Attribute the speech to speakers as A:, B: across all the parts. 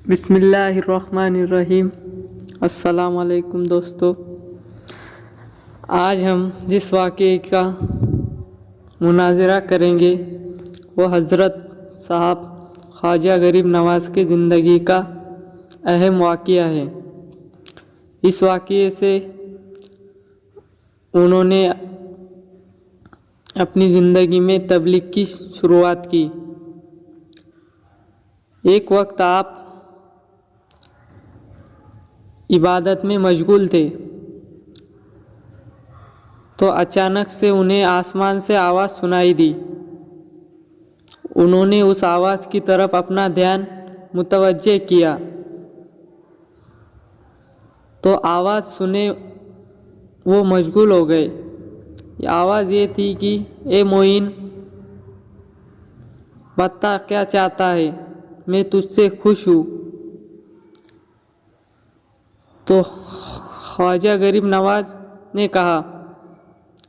A: बिस्मिल्लाहिर्रहमानिर्रहीम। अस्सलाम वालेकुम दोस्तों। आज हम जिस वाक़े का मुनाज़रा करेंगे वो हज़रत साहब ख्वाजा गरीब नवाज़ की ज़िंदगी का अहम वाक़या है। इस वाक़े से उन्होंने अपनी ज़िंदगी में तबलीग की शुरुआत की। एक वक्त आप इबादत में मशगूल थे तो अचानक से उन्हें आसमान से आवाज़ सुनाई दी। उन्होंने उस आवाज़ की तरफ अपना ध्यान मुतवज्जे किया तो आवाज़ सुने वो मशगूल हो गए। आवाज़ ये थी कि ए मोइन, बता क्या चाहता है, मैं तुझसे खुश हूँ। तो ख्वाजा गरीब नवाज ने कहा,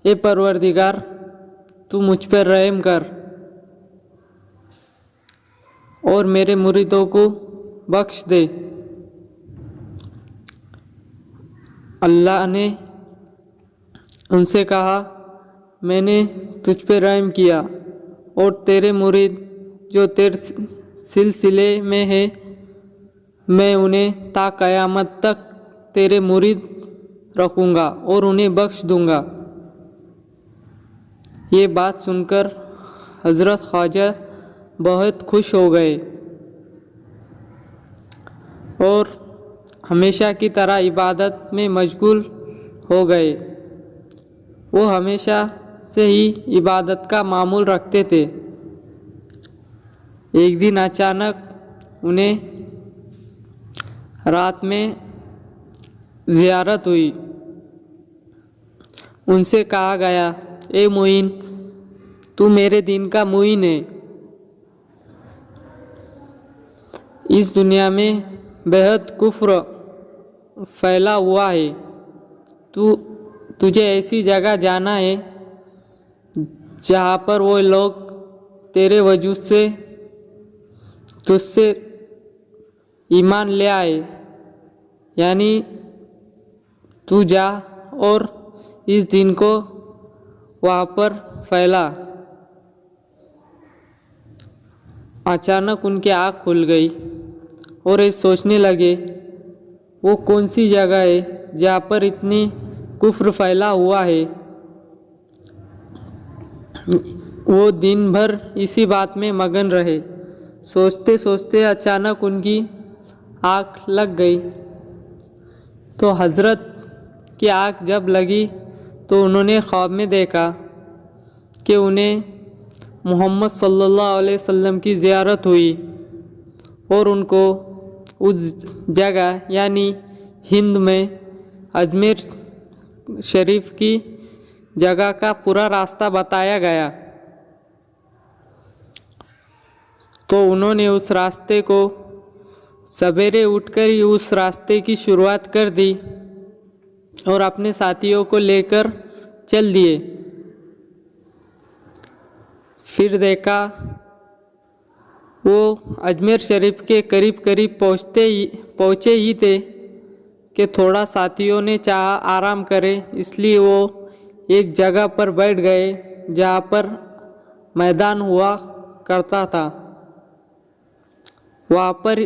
A: ए परवरदिगार, तू मुझ पर रहम कर और मेरे मुरीदों को बख्श दे। अल्लाह ने उनसे कहा, मैंने तुझ पर रहम किया और तेरे मुरीद जो तेरे सिलसिले में है, मैं उन्हें ता क़यामत तक तेरे मुरीद रखूँगा और उन्हें बख्श दूँगा। ये बात सुनकर हज़रत ख्वाजा बहुत खुश हो गए और हमेशा की तरह इबादत में मशगूल हो गए। वो हमेशा से ही इबादत का मामूल रखते थे। एक दिन अचानक उन्हें रात में ज़ियारत हुई। उनसे कहा गया, ए मुइन, तू मेरे दीन का मुइन है। इस दुनिया में बेहद कुफ्र फैला हुआ है। तुझे ऐसी जगह जाना है जहाँ पर वो लोग तेरे वजूद से तुझसे ईमान ले आए। यानी तू जा और इस दिन को वहाँ पर फैला। अचानक उनकी आँख खुल गई और ये सोचने लगे, वो कौन सी जगह है जहाँ पर इतनी कुफ्र फैला हुआ है। वो दिन भर इसी बात में मगन रहे। सोचते सोचते अचानक उनकी आँख लग गई। तो हज़रत की आँख जब लगी तो उन्होंने ख्वाब में देखा कि उन्हें मोहम्मद सल्लल्लाहु अलैहि वसल्लम की ज़ियारत हुई और उनको उस जगह यानी हिंद में अजमेर शरीफ की जगह का पूरा रास्ता बताया गया। तो उन्होंने उस रास्ते को सवेरे उठकर ही उस रास्ते की शुरुआत कर दी और अपने साथियों को लेकर चल दिए। फिर देखा वो अजमेर शरीफ के करीब करीब पहुँचे ही थे कि थोड़ा साथियों ने चाहा आराम करें, इसलिए वो एक जगह पर बैठ गए जहाँ पर मैदान हुआ करता था। वहाँ पर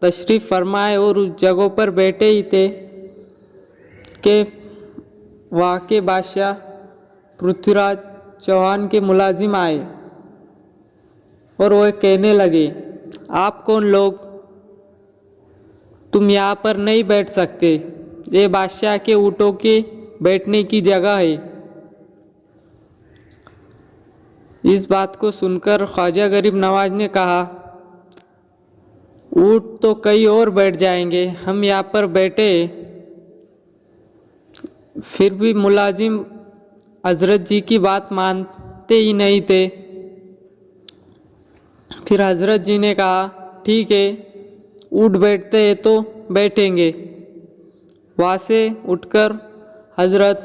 A: तशरीफ़ फरमाए और उस जगह पर बैठे ही थे कि वहाँ के बादशाह पृथ्वीराज चौहान के मुलाजिम आए और वह कहने लगे, आप कौन लोग, तुम यहाँ पर नहीं बैठ सकते, ये बादशाह के ऊँटों के बैठने की जगह है। इस बात को सुनकर ख्वाजा गरीब नवाज ने कहा, ऊँट तो कहीं और बैठ जाएंगे, हम यहाँ पर बैठे। फिर भी मुलाजिम हज़रत जी की बात मानते ही नहीं थे। फिर हज़रत जी ने कहा, ठीक है, ऊँट बैठते हैं तो बैठेंगे। वहाँ से उठकर हज़रत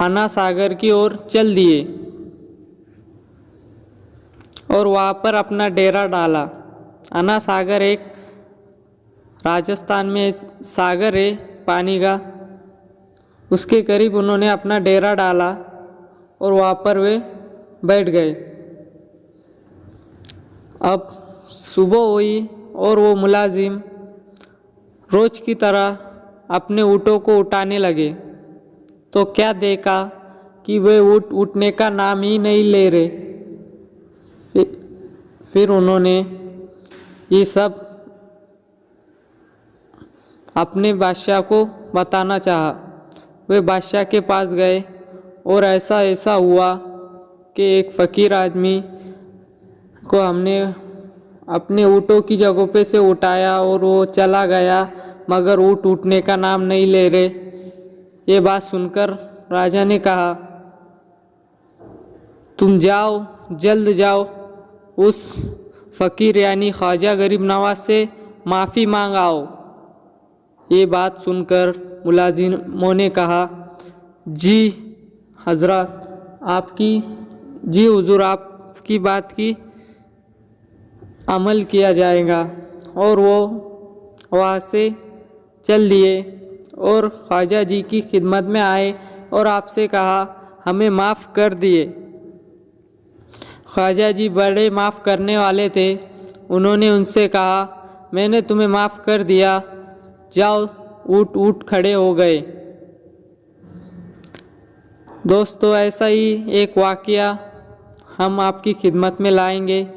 A: अन्ना सागर की ओर चल दिए। और वहाँ पर अपना डेरा डाला। अना सागर एक राजस्थान में सागर है पानी का, उसके करीब उन्होंने अपना डेरा डाला और वहाँ पर वे बैठ गए। अब सुबह हुई और वो मुलाजिम रोज की तरह अपने ऊँटों को उठाने लगे, तो क्या देखा कि वे ऊँट उठने का नाम ही नहीं ले रहे। फिर उन्होंने ये सब अपने बादशाह को बताना चाहा। वे बादशाह के पास गए और ऐसा ऐसा हुआ कि एक फ़कीर आदमी को हमने अपने ऊँटों की जगहों पे से उठाया और वो चला गया, मगर ऊँट उठने का नाम नहीं ले रहे। ये बात सुनकर राजा ने कहा, तुम जाओ, जल्द जाओ, उस फ़कीर यानी ख्वाजा गरीब नवाज से माफ़ी मांग आओ। ये बात सुनकर मुलाजिमों ने कहा, जी हजरत, आपकी जी हुजूर, आपकी बात की अमल किया जाएगा। और वो वहाँ से चल दिए और ख्वाजा जी की खिदमत में आए और आपसे कहा, हमें माफ़ कर दिए। ख्वाजा जी बड़े माफ़ करने वाले थे। उन्होंने उनसे कहा, मैंने तुम्हें माफ़ कर दिया, जाओ। ऊँट ऊँट खड़े हो गए। दोस्तों, ऐसा ही एक वाक़या हम आपकी खिदमत में लाएंगे।